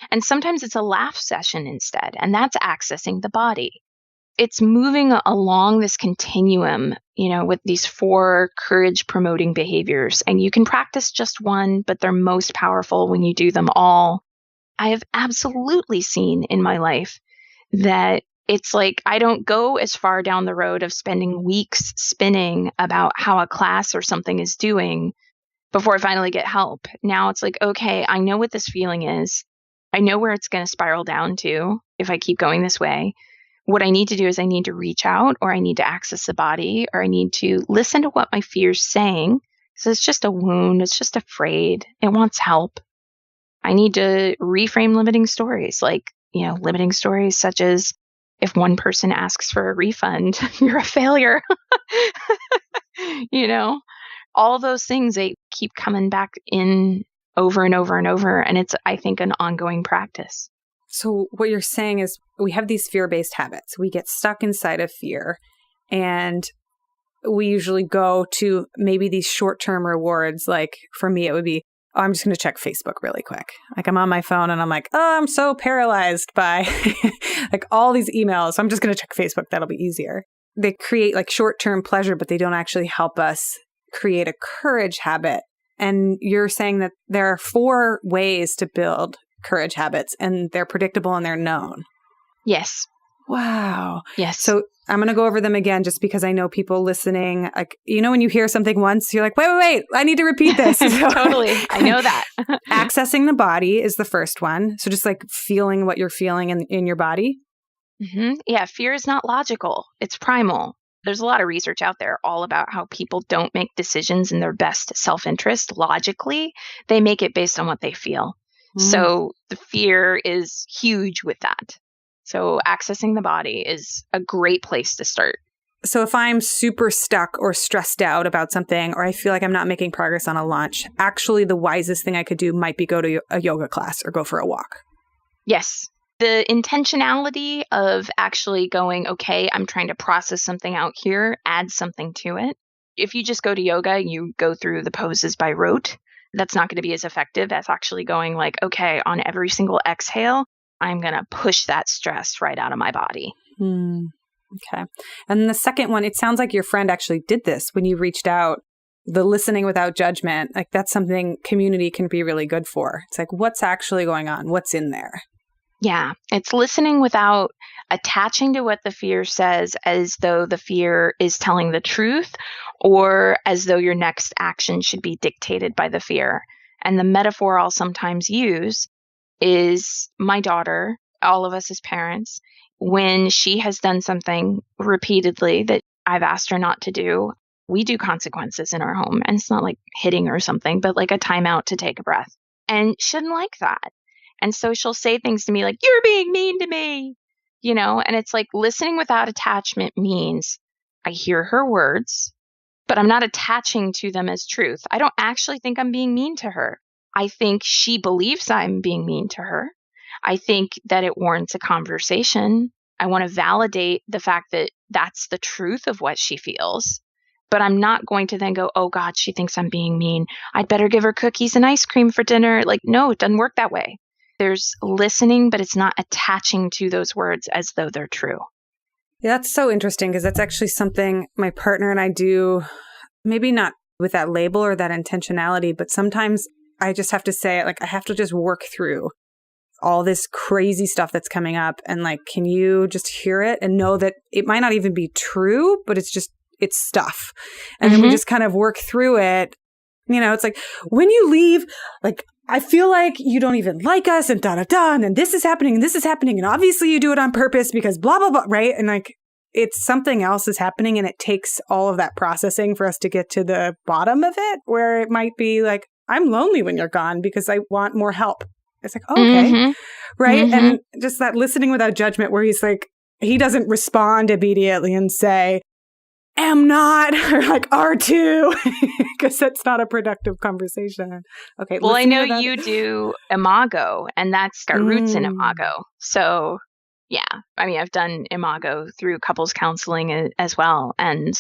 And sometimes it's a laugh session instead, and that's accessing the body. It's moving along this continuum, with these 4 courage promoting behaviors. And you can practice just one, but they're most powerful when you do them all. I have absolutely seen in my life that it's like I don't go as far down the road of spending weeks spinning about how a class or something is doing before I finally get help. Now it's like, okay, I know what this feeling is. I know where it's going to spiral down to if I keep going this way. What I need to do is I need to reach out, or I need to access the body, or I need to listen to what my fear's saying. So it's just a wound. It's just afraid. It wants help. I need to reframe limiting stories, limiting stories such as, if one person asks for a refund, you're a failure. All those things, they keep coming back in over and over and over. And it's, I think, an ongoing practice. So what you're saying is we have these fear-based habits. We get stuck inside of fear, and we usually go to maybe these short-term rewards. Like for me, it would be, oh, I'm just going to check Facebook really quick. Like I'm on my phone and I'm like, oh, I'm so paralyzed by like all these emails. So I'm just going to check Facebook. That'll be easier. They create like short-term pleasure, but they don't actually help us create a courage habit. And you're saying that there are 4 ways to build courage habits, and they're predictable and they're known. Yes. Wow. Yes. So I'm going to go over them again just because I know people listening, like, when you hear something once, you're like, wait, I need to repeat this. Totally. I know that. Accessing the body is the first one. So just like feeling what you're feeling in your body. Mm-hmm. Yeah. Fear is not logical. It's primal. There's a lot of research out there all about how people don't make decisions in their best self-interest logically. They make it based on what they feel. So the fear is huge with that. So accessing the body is a great place to start. So if I'm super stuck or stressed out about something, or I feel like I'm not making progress on a launch, actually the wisest thing I could do might be go to a yoga class or go for a walk. Yes. The intentionality of actually going, okay, I'm trying to process something out here, add something to it. If you just go to yoga, you go through the poses by rote. That's not going to be as effective as actually going like, okay, on every single exhale, I'm going to push that stress right out of my body. Okay. And the second one, it sounds like your friend actually did this when you reached out, the listening without judgment. Like that's something community can be really good for. It's like, what's actually going on? What's in there? Yeah. It's listening without attaching to what the fear says as though the fear is telling the truth, or as though your next action should be dictated by the fear. And the metaphor I'll sometimes use is my daughter, all of us as parents, when she has done something repeatedly that I've asked her not to do. We do consequences in our home, and it's not like hitting or something, but like a timeout to take a breath. And she didn't like that. And so she'll say things to me like, "You're being mean to me," and it's like listening without attachment means I hear her words, but I'm not attaching to them as truth. I don't actually think I'm being mean to her. I think she believes I'm being mean to her. I think that it warrants a conversation. I want to validate the fact that that's the truth of what she feels. But I'm not going to then go, oh God, she thinks I'm being mean. I'd better give her cookies and ice cream for dinner. Like, no, it doesn't work that way. There's listening, but it's not attaching to those words as though they're true. Yeah, that's so interesting because that's actually something my partner and I do, maybe not with that label or that intentionality, but sometimes I just have to say, like, I have to just work through all this crazy stuff that's coming up. And like, can you just hear it and know that it might not even be true, but it's stuff. And then we just kind of work through it. It's like when you leave, like, I feel like you don't even like us and da-da-da, and then this is happening and this is happening. And obviously you do it on purpose because blah, blah, blah, right? And like, it's something else is happening and it takes all of that processing for us to get to the bottom of it, where it might be like, I'm lonely when you're gone because I want more help. It's like, oh, okay. Right. And just that listening without judgment where he's like, he doesn't respond immediately and say, am not, or like R2, because that's not a productive conversation. Okay. Well, I know you do Imago, and that's got roots in Imago. So yeah, I mean, I've done Imago through couples counseling as well. And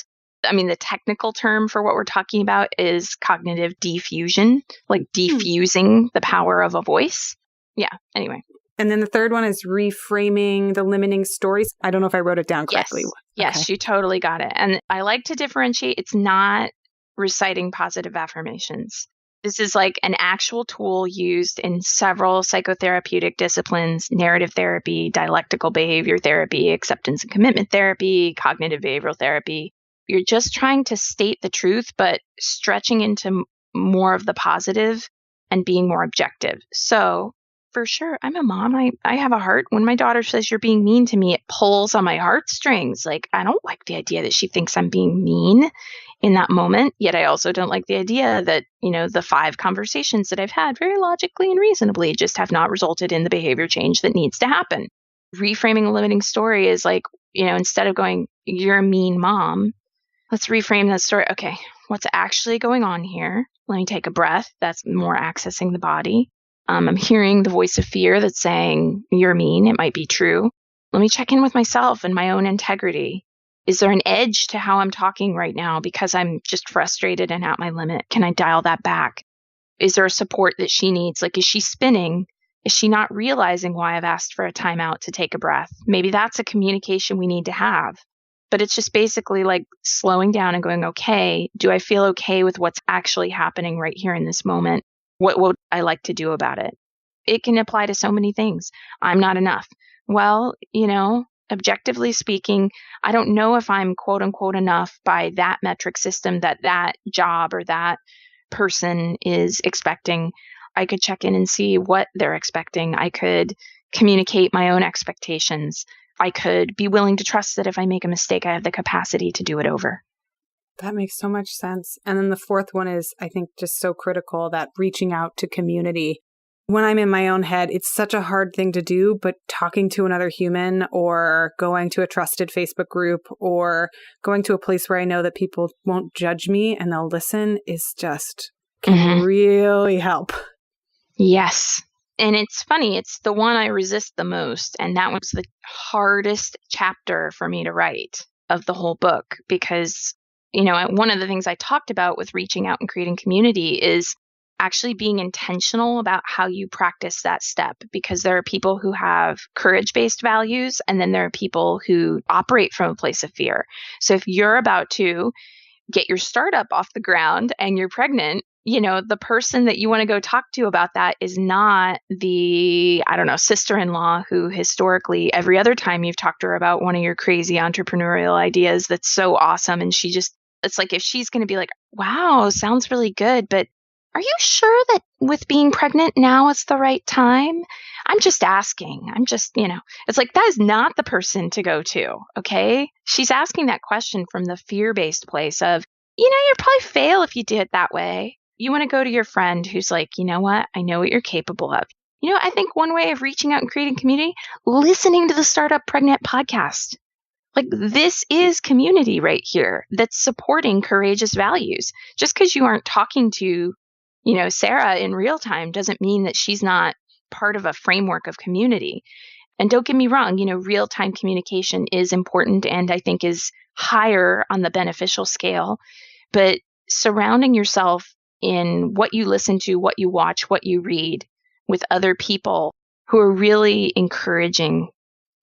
I mean, the technical term for what we're talking about is cognitive diffusion, like diffusing the power of a voice. Yeah. Anyway. And then the third one is reframing the limiting stories. I don't know if I wrote it down correctly. Yes, okay. You totally got it. And I like to differentiate. It's not reciting positive affirmations. This is like an actual tool used in several psychotherapeutic disciplines: narrative therapy, dialectical behavior therapy, acceptance and commitment therapy, cognitive behavioral therapy. You're just trying to state the truth, but stretching into more of the positive and being more objective. So for sure, I'm a mom. I have a heart. When my daughter says you're being mean to me, it pulls on my heartstrings. Like, I don't like the idea that she thinks I'm being mean in that moment. Yet I also don't like the idea that, the 5 conversations that I've had very logically and reasonably just have not resulted in the behavior change that needs to happen. Reframing a limiting story is like, instead of going, you're a mean mom, let's reframe that story. Okay, what's actually going on here? Let me take a breath. That's more accessing the body. I'm hearing the voice of fear that's saying, you're mean. It might be true. Let me check in with myself and my own integrity. Is there an edge to how I'm talking right now because I'm just frustrated and at my limit? Can I dial that back? Is there a support that she needs? Like, is she spinning? Is she not realizing why I've asked for a timeout to take a breath? Maybe that's a communication we need to have. But it's just basically like slowing down and going, okay, do I feel okay with what's actually happening right here in this moment? What would I like to do about it? It can apply to so many things. I'm not enough. Well, objectively speaking, I don't know if I'm quote unquote enough by that metric system that job or that person is expecting. I could check in and see what they're expecting. I could communicate my own expectations. I could be willing to trust that if I make a mistake, I have the capacity to do it over. That makes so much sense. And then the fourth one is, I think, just so critical, that reaching out to community. When I'm in my own head, it's such a hard thing to do, but talking to another human or going to a trusted Facebook group or going to a place where I know that people won't judge me and they'll listen can really help. Yes. And it's funny, it's the one I resist the most. And that was the hardest chapter for me to write of the whole book because, one of the things I talked about with reaching out and creating community is actually being intentional about how you practice that step, because there are people who have courage-based values and then there are people who operate from a place of fear. So if you're about to get your startup off the ground and you're pregnant, the person that you want to go talk to about that is not the, sister-in-law who historically every other time you've talked to her about one of your crazy entrepreneurial ideas that's so awesome. And it's like, if she's going to be like, wow, sounds really good, but are you sure that with being pregnant now it's the right time? I'm just asking. It's like, that is not the person to go to. Okay. She's asking that question from the fear-based place of, you'd probably fail if you did it that way. You want to go to your friend who's like, you know what? I know what you're capable of. I think one way of reaching out and creating community, listening to the Startup Pregnant podcast. Like, this is community right here that's supporting courageous values. Just because you aren't talking to, Sarah in real time doesn't mean that she's not part of a framework of community. And don't get me wrong, real-time communication is important and I think is higher on the beneficial scale. But surrounding yourself in what you listen to, what you watch, what you read with other people who are really encouraging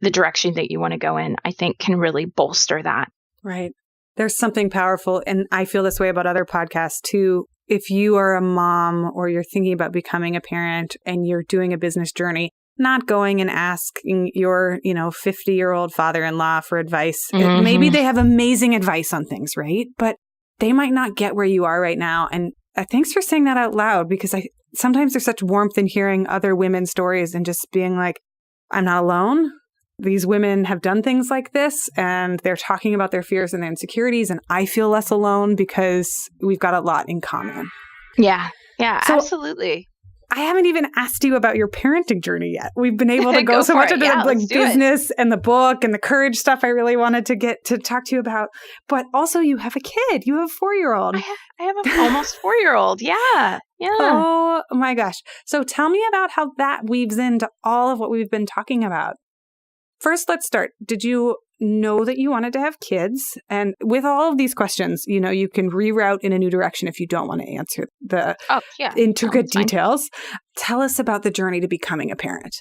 the direction that you want to go in, I think can really bolster that. Right. There's something powerful. And I feel this way about other podcasts too. If you are a mom or you're thinking about becoming a parent and you're doing a business journey, not going and asking your, 50-year-old father-in-law for advice. Mm-hmm. Maybe they have amazing advice on things, right? But they might not get where you are right now. And thanks for saying that out loud, because sometimes there's such warmth in hearing other women's stories and just being like, I'm not alone. These women have done things like this and they're talking about their fears and their insecurities. And I feel less alone because we've got a lot in common. Yeah. Yeah, so, absolutely. I haven't even asked you about your parenting journey yet. We've been able to go so much into the business and the book and the courage stuff I really wanted to get to talk to you about. But also you have a kid. You have a 4-year-old. I have an almost 4-year-old. Yeah. Yeah. Oh my gosh. So tell me about how that weaves into all of what we've been talking about. First, let's start. Did you know that you wanted to have kids? And with all of these questions, you can reroute in a new direction if you don't want to answer the intricate details. Tell us about the journey to becoming a parent.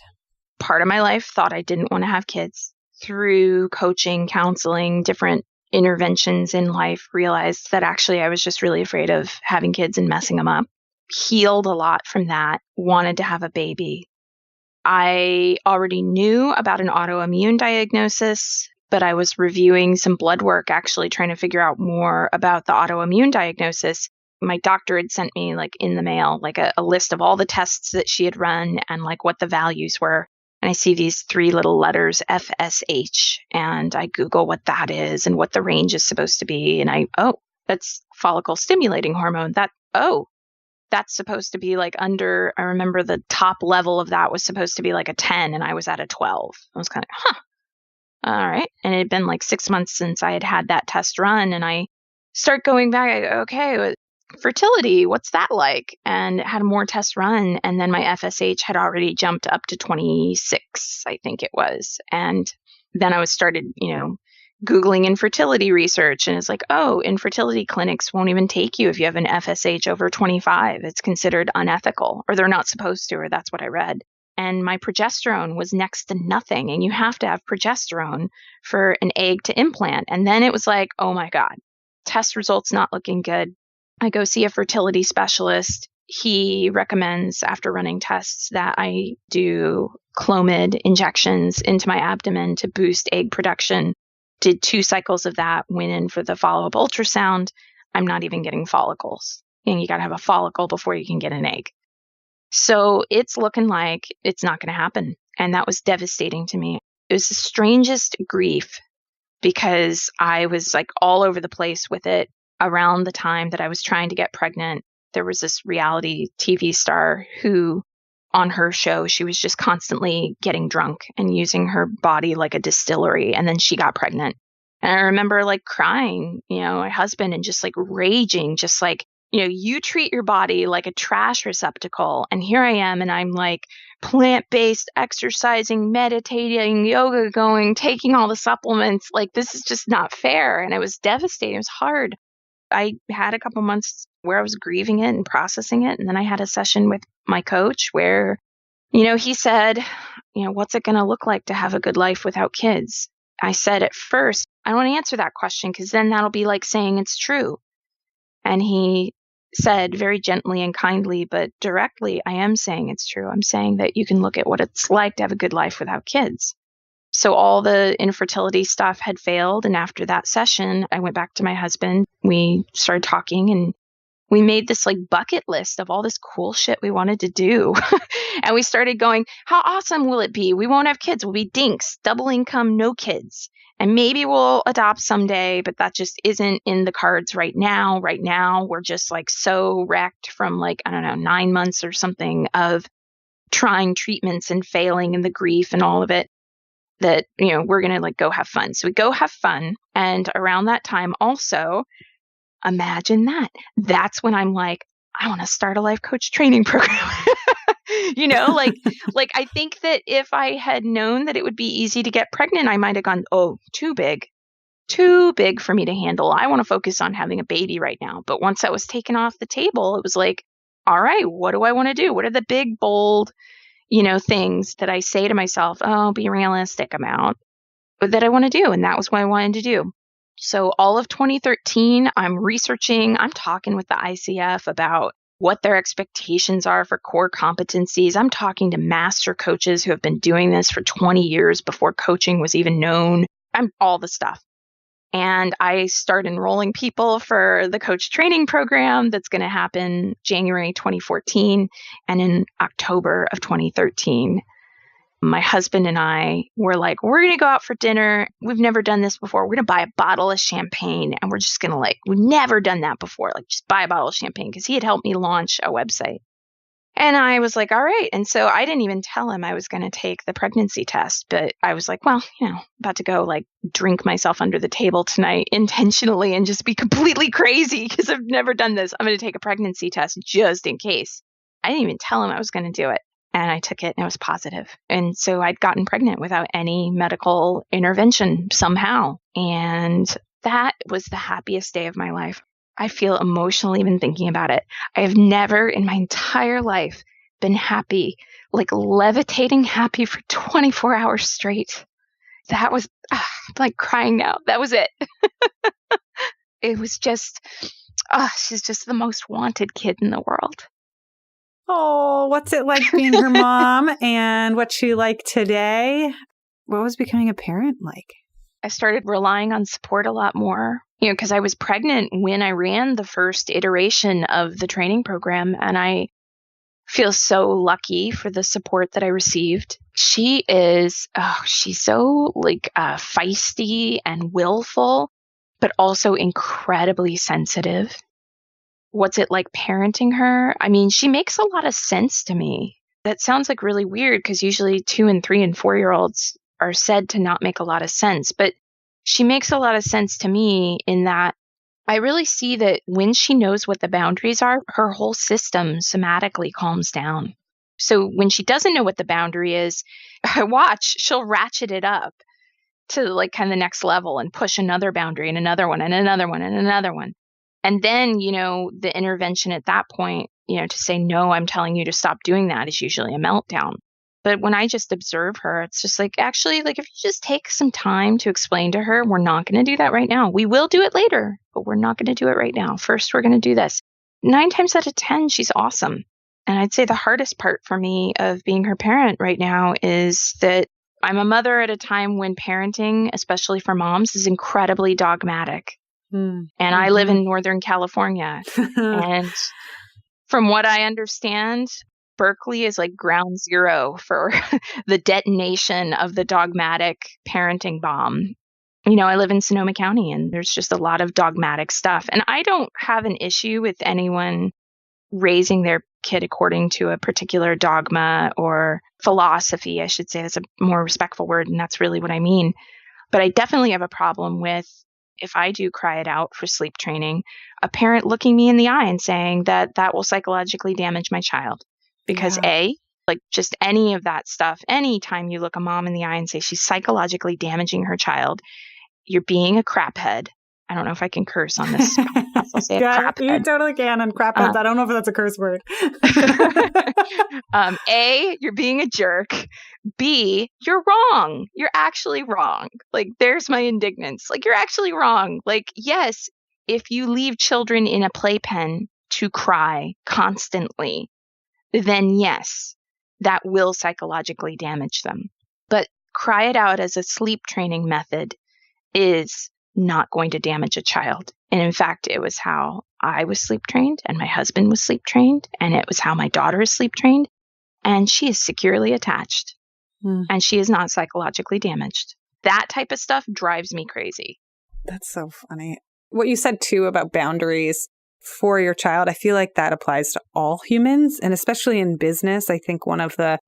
Part of my life thought I didn't want to have kids. Through coaching, counseling, different interventions in life, realized that actually I was just really afraid of having kids and messing them up. Healed a lot from that, wanted to have a baby. I already knew about an autoimmune diagnosis, but I was reviewing some blood work, actually trying to figure out more about the autoimmune diagnosis. My doctor had sent me in the mail, a list of all the tests that she had run and what the values were. And I see these 3 little letters, FSH, and I Google what that is and what the range is supposed to be. And that's follicle stimulating hormone. That's supposed to be under, I remember the top level of that was supposed to be a 10 and I was at a 12. I was kind of, all right. And it had been 6 months since I had that test run and I start going back, okay, fertility, what's that like? And had more tests run. And then my FSH had already jumped up to 26, I think it was. And then I started, Googling infertility research, and it's infertility clinics won't even take you if you have an FSH over 25. It's considered unethical, or they're not supposed to, or that's what I read. And my progesterone was next to nothing, and you have to have progesterone for an egg to implant. And then it was oh my God, test results not looking good. I go see a fertility specialist. He recommends, after running tests, that I do Clomid injections into my abdomen to boost egg production. Did 2 cycles of that, went in for the follow-up ultrasound. I'm not even getting follicles. And you got to have a follicle before you can get an egg. So it's looking like it's not going to happen. And that was devastating to me. It was the strangest grief because I was all over the place with it. Around the time that I was trying to get pregnant, there was this reality TV star who, on her show, she was just constantly getting drunk and using her body like a distillery. And then she got pregnant. And I remember crying, my husband, and just raging, just you treat your body like a trash receptacle. And here I am, and I'm plant-based, exercising, meditating, yoga going, taking all the supplements. This is just not fair. And it was devastating. It was hard. I had a couple months where I was grieving it and processing it. And then I had a session with my coach where, he said, what's it going to look like to have a good life without kids? I said at first, I don't want to answer that question because then that'll be like saying it's true. And he said very gently and kindly, but directly, I am saying it's true. I'm saying that you can look at what it's like to have a good life without kids. So all the infertility stuff had failed. And after that session, I went back to my husband. We started talking and we made this like bucket list of all this cool shit we wanted to do. And we started going, how awesome will it be? We won't have kids. We'll be dinks, double income, no kids. And maybe we'll adopt someday, but that just isn't in the cards right now. Right now, we're just like so wrecked from like, I don't know, 9 months or something of trying treatments and failing and the grief and all of it that, we're going to like go have fun. So we go have fun. And around that time also, imagine that. That's when I'm like, I want to start a life coach training program. like I think that if I had known that it would be easy to get pregnant, I might have gone, oh, too big for me to handle. I want to focus on having a baby right now. But once that was taken off the table, it was like, all right, what do I want to do? What are the big, bold, things that I say to myself, oh, be realistic about that I want to do. And that was what I wanted to do. So all of 2013, I'm researching, I'm talking with the ICF about what their expectations are for core competencies. I'm talking to master coaches who have been doing this for 20 years before coaching was even known. I'm all the stuff. And I start enrolling people for the coach training program that's going to happen January 2014. And in October of 2013, my husband and I were like, we're going to go out for dinner. We've never done this before. We're going to buy a bottle of champagne and we're just going to we've never done that before. Just buy a bottle of champagne because he had helped me launch a website. And I was like, all right. And so I didn't even tell him I was going to take the pregnancy test, but I was like, well, about to go drink myself under the table tonight intentionally and just be completely crazy because I've never done this. I'm going to take a pregnancy test just in case. I didn't even tell him I was going to do it. And I took it and it was positive. And so I'd gotten pregnant without any medical intervention somehow. And that was the happiest day of my life. I feel emotional even thinking about it. I have never in my entire life been happy, levitating happy for 24 hours straight. That was, I'm like crying now. That was it. It was just, she's just the most wanted kid in the world. Oh, what's it like being her mom and what's she like today? What was becoming a parent like? I started relying on support a lot more, because I was pregnant when I ran the first iteration of the training program. And I feel so lucky for the support that I received. She is, she's so feisty and willful, but also incredibly sensitive. What's it like parenting her? I mean, she makes a lot of sense to me. That sounds really weird because usually 2 and 3 and 4-year-olds are said to not make a lot of sense. But she makes a lot of sense to me in that I really see that when she knows what the boundaries are, her whole system somatically calms down. So when she doesn't know what the boundary is, she'll ratchet it up to kind of the next level and push another boundary and another one and another one and another one. And then, the intervention at that point, to say, no, I'm telling you to stop doing that is usually a meltdown. But when I just observe her, it's just actually, if you just take some time to explain to her, we're not going to do that right now. We will do it later, but we're not going to do it right now. First, we're going to do this. 9 times out of 10, she's awesome. And I'd say the hardest part for me of being her parent right now is that I'm a mother at a time when parenting, especially for moms, is incredibly dogmatic. And I live in Northern California. And from what I understand, Berkeley is ground zero for the detonation of the dogmatic parenting bomb. I live in Sonoma County and there's just a lot of dogmatic stuff. And I don't have an issue with anyone raising their kid according to a particular dogma or philosophy, I should say. That's a more respectful word, and that's really what I mean. But I definitely have a problem with, if I do cry it out for sleep training, a parent looking me in the eye and saying that will psychologically damage my child. Because just any of that stuff, anytime you look a mom in the eye and say she's psychologically damaging her child, you're being a craphead. I don't know if I can curse on this podcast. I'll say yeah, a craphead. You totally can. And craphead, I don't know if that's a curse word. A, you're being a jerk. B, you're wrong. You're actually wrong. There's my indignance. You're actually wrong. Yes, if you leave children in a playpen to cry constantly, then yes, that will psychologically damage them. But cry it out as a sleep training method is not going to damage a child. And in fact, it was how I was sleep trained and my husband was sleep trained. And it was how my daughter is sleep trained. And she is securely attached and she is not psychologically damaged. That type of stuff drives me crazy. That's so funny. What you said too about boundaries for your child, I feel like that applies to all humans. And especially in business, I think one of the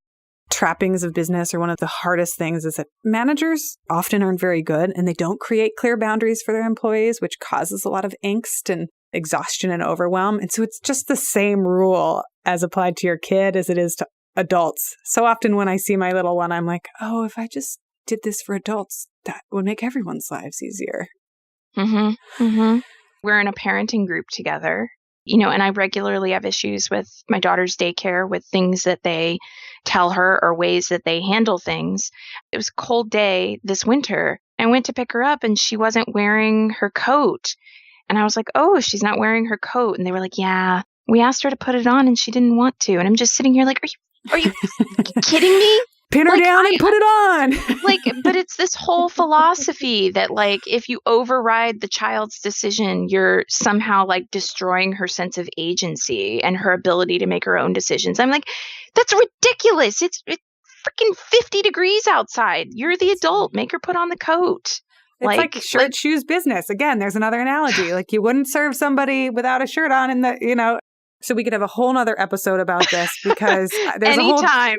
trappings of business or one of the hardest things is that managers often aren't very good and they don't create clear boundaries for their employees, which causes a lot of angst and exhaustion and overwhelm. And so it's just the same rule as applied to your kid as it is to adults. So often when I see my little one, I'm like, oh, if I just did this for adults, that would make everyone's lives easier. We're in a parenting group together, and I regularly have issues with my daughter's daycare with things that they tell her or ways that they handle things. It was a cold day this winter. I went to pick her up and she wasn't wearing her coat. And I was like, oh, she's not wearing her coat. And they were like, yeah, we asked her to put it on and she didn't want to. And I'm just sitting here like, are you kidding me? Pin her down and put it on. But it's this whole philosophy that if you override the child's decision, you're somehow destroying her sense of agency and her ability to make her own decisions. I'm like, that's ridiculous. It's freaking 50 degrees outside. You're the adult. Make her put on the coat. It's like shirt, shoes business. Again, there's another analogy. You wouldn't serve somebody without a shirt on So we could have a whole nother episode about this because there's anytime.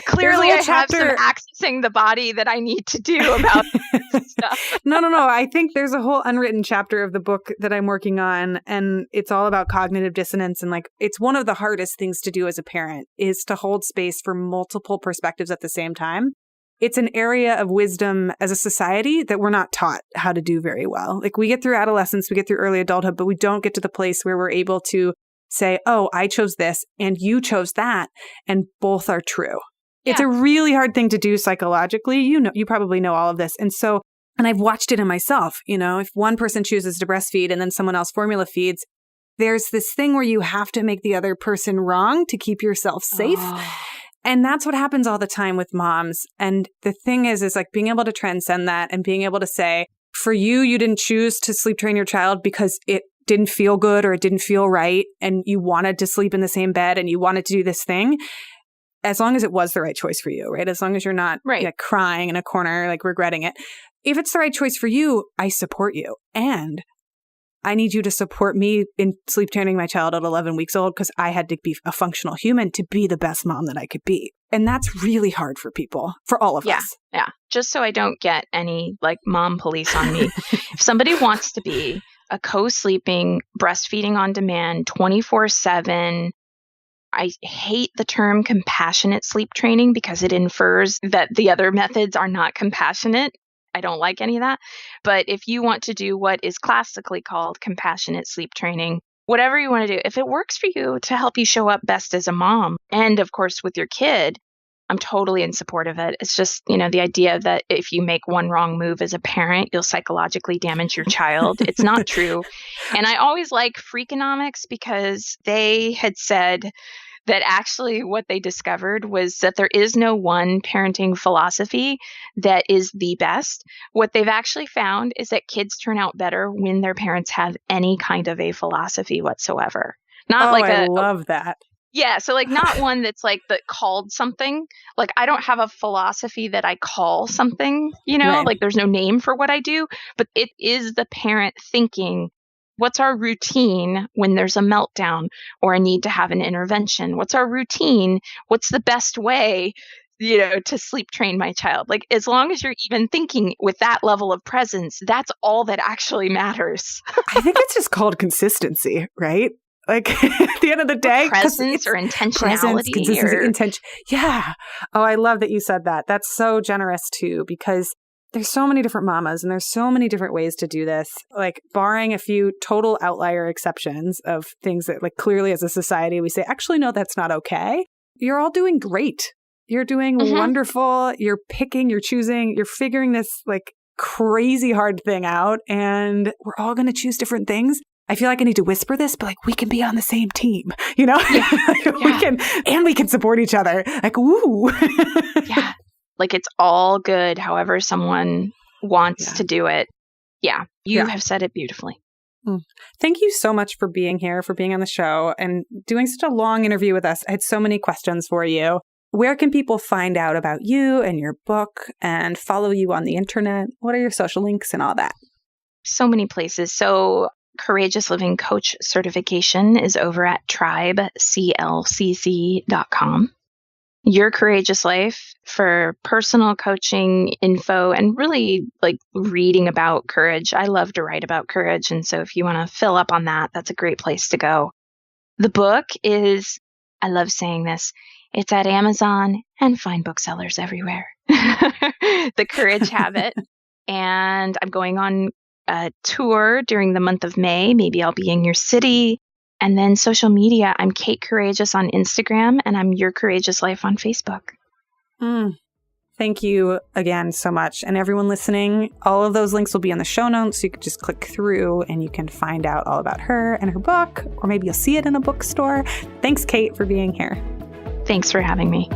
Clearly I have some accessing the body that I need to do about this stuff. No. I think there's a whole unwritten chapter of the book that I'm working on, and it's all about cognitive dissonance. And it's one of the hardest things to do as a parent is to hold space for multiple perspectives at the same time. It's an area of wisdom as a society that we're not taught how to do very well. We get through adolescence, we get through early adulthood, but we don't get to the place where we're able to say, oh, I chose this and you chose that, and both are true. Yeah. It's a really hard thing to do psychologically. You probably know all of this. And I've watched it in myself. If one person chooses to breastfeed and then someone else formula feeds, there's this thing where you have to make the other person wrong to keep yourself safe. Oh. And that's what happens all the time with moms. And the thing is being able to transcend that and being able to say, for you didn't choose to sleep train your child because it didn't feel good or it didn't feel right. And you wanted to sleep in the same bed and you wanted to do this thing. As long as it was the right choice for you, right? As long as you're not crying in a corner, regretting it. If it's the right choice for you, I support you. And I need you to support me in sleep training my child at 11 weeks old because I had to be a functional human to be the best mom that I could be. And that's really hard for people, for all of us. Yeah. Just so I don't get any mom police on me. If somebody wants to be a co-sleeping, breastfeeding on demand, 24/7, I hate the term compassionate sleep training because it infers that the other methods are not compassionate. I don't like any of that. But if you want to do what is classically called compassionate sleep training, whatever you want to do, if it works for you to help you show up best as a mom, and of course with your kid, I'm totally in support of it. It's just, the idea that if you make one wrong move as a parent, you'll psychologically damage your child. It's not true. And I always like Freakonomics because they had said that actually what they discovered was that there is no one parenting philosophy that is the best. What they've actually found is that kids turn out better when their parents have any kind of a philosophy whatsoever. Not I love that. Yeah. So not one that's that called something. I don't have a philosophy that I call something, right. There's no name for what I do, but it is the parent thinking, what's our routine when there's a meltdown or a need to have an intervention? What's our routine? What's the best way, to sleep train my child? As long as you're even thinking with that level of presence, that's all that actually matters. I think it's just called consistency, right? At the end of the day, presence or intentionality, consistency, intention. Yeah. Oh, I love that you said that. That's so generous too, because there's so many different mamas and there's so many different ways to do this. Barring a few total outlier exceptions of things that clearly as a society we say, actually, no, that's not okay. You're all doing great. You're doing wonderful. You're picking, you're choosing, you're figuring this crazy hard thing out, and we're all going to choose different things. I feel like I need to whisper this, but we can be on the same team, Yeah. We can support each other. Ooh. Yeah. It's all good however someone wants to do it. Yeah, you have said it beautifully. Thank you so much for being here, for being on the show and doing such a long interview with us. I had so many questions for you. Where can people find out about you and your book and follow you on the internet? What are your social links and all that? So many places. So Courageous Living Coach certification is over at tribeclcc.com. Your Courageous Life for personal coaching info and really like reading about courage. I love to write about courage. And so if you want to fill up on that, that's a great place to go. The book is, I love saying this, it's at Amazon and fine booksellers everywhere. The Courage Habit. And I'm going on a tour during the month of May. Maybe I'll be in your city. And then social media, I'm Kate Courageous on Instagram and I'm Your Courageous Life on Facebook. Thank you again so much. And everyone listening, all of those links will be in the show notes. So you can just click through and you can find out all about her and her book, or maybe you'll see it in a bookstore. Thanks, Kate, for being here. Thanks for having me.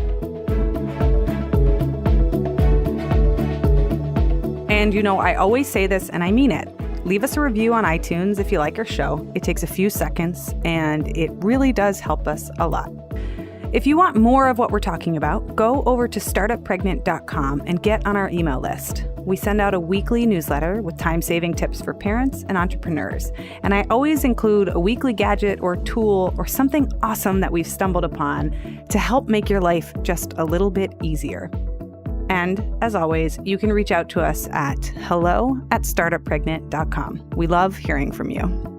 And I always say this and I mean it. Leave us a review on iTunes if you like our show. It takes a few seconds and it really does help us a lot. If you want more of what we're talking about, go over to startuppregnant.com and get on our email list. We send out a weekly newsletter with time-saving tips for parents and entrepreneurs. And I always include a weekly gadget or tool or something awesome that we've stumbled upon to help make your life just a little bit easier. And as always, you can reach out to us at hello@startuppregnant.com. We love hearing from you.